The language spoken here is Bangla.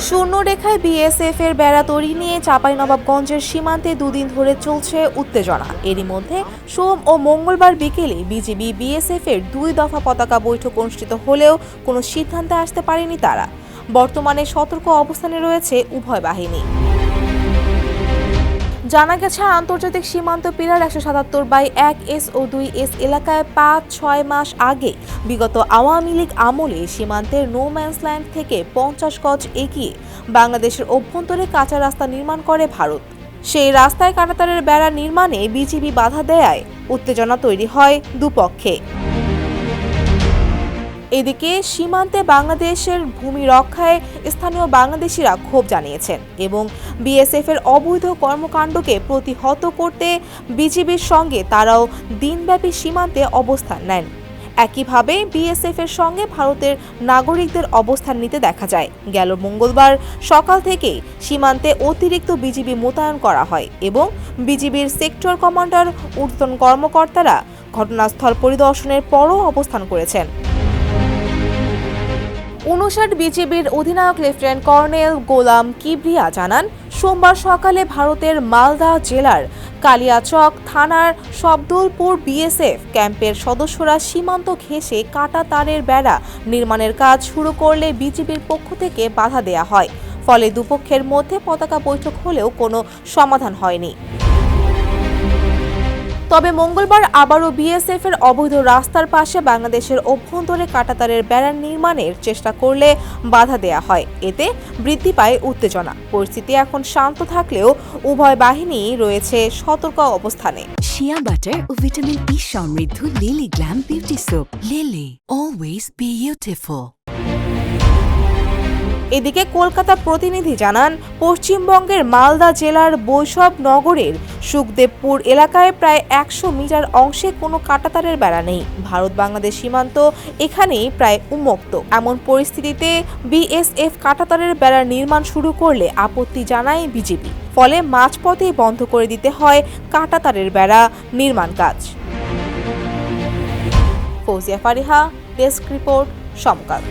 শূন্যরেখায় বিএসএফ এর বেড়া তৈরি নিয়ে চাঁপাইনবাবগঞ্জের সীমান্তে দুদিন ধরে চলছে উত্তেজনা। এরই মধ্যে সোম ও মঙ্গলবার বিকেলে বিজিবি বিএসএফ এর 2 দফা পতাকা বৈঠক অনুষ্ঠিত হলেও কোনো সিদ্ধান্তে আসতে পারেনি তারা। বর্তমানে সতর্ক অবস্থানে রয়েছে উভয় বাহিনী। জানা গেছে, আন্তর্জাতিক সীমান্ত পিলার 177/1S ও 2S এলাকায় 5-6 মাস আগে বিগত আওয়ামী লীগ আমলে সীমান্তের নো ম্যানস ল্যান্ড থেকে 50 গজ এগিয়ে বাংলাদেশের অভ্যন্তরে কাঁচা রাস্তা নির্মাণ করে ভারত। সেই রাস্তায় কাঁটাতারের বেড়া নির্মাণে বিজিবি বাধা দেয়ায় উত্তেজনা তৈরি হয় দুপক্ষে। এদিকে সীমান্তে বাংলাদেশের ভূমি রক্ষায় স্থানীয় বাংলাদেশিরা ক্ষোভ জানিয়েছেন এবং বিএসএফ এর অবৈধ কর্মকাণ্ডকে প্রতিহত করতে বিজিবির সঙ্গে তারাও দিনব্যাপী সীমান্তে অবস্থান নেন। একইভাবে বিএসএফ এর সঙ্গে ভারতের নাগরিকদের অবস্থান নিতে দেখা যায়। গেল মঙ্গলবার সকাল থেকে সীমান্তে অতিরিক্ত বিজিবি মোতায়েন করা হয় এবং বিজিবির সেক্টর কমান্ডার ঊর্ধ্বতন কর্মকর্তারা ঘটনাস্থল পরিদর্শনের পরও অবস্থান করেছেন। 59 বিজিবির অধিনায়ক লেফটেন্যান্ট কর্নেল গোলাম কিবরিয়া জানান, সোমবার সকালে ভারতের মালদা জেলার কালিয়াচক থানার শব্দলপুর বিএসএফ ক্যাম্পের সদস্যরা সীমান্ত ঘেঁষে কাটা তারের বেড়া নির্মাণের কাজ শুরু করলে বিজিবির পক্ষ থেকে বাধা দেয়া হয়। ফলে দুপক্ষের মধ্যে পতাকা বৈঠক হলেও কোনো সমাধান হয়নি। তবে মঙ্গলবার আবারও বিএসএফ এর অবৈধ রাস্তার পাশে বাংলাদেশের অভ্যন্তরে কাঁটাতারের বেড়া নির্মাণের চেষ্টা করলে বাধা দেয়া হয়। এতে বৃদ্ধি পায় উত্তেজনা। পরিস্থিতি এখন শান্ত থাকলেও উভয় বাহিনী রয়েছে সতর্ক অবস্থানে। শিয়া বাটার ও ভিটামিন ই সমৃদ্ধ lily glam beauty soap. Lily, always beautiful. এদিকে কলকাতা প্রতিনিধি জানান, পশ্চিমবঙ্গের মালদা জেলার বৈষ্ণবনগরের সুখদেবপুর এলাকায় প্রায় 100 মিটার অংশে কোনো কাঁটাতারের বেড়া নেই। ভারত বাংলাদেশ সীমান্ত এখানেই প্রায় উন্মুক্ত। এমন পরিস্থিতিতে বিএসএফ কাঁটাতারের বেড়া নির্মাণ শুরু করলে আপত্তি জানায় বিজিবি। ফলে মাঝপথেই বন্ধ করে দিতে হয় কাঁটাতারের বেড়া নির্মাণ কাজ। ফৌজিয়া ফারিহা, ডেস্ক রিপোর্ট, সমকাল।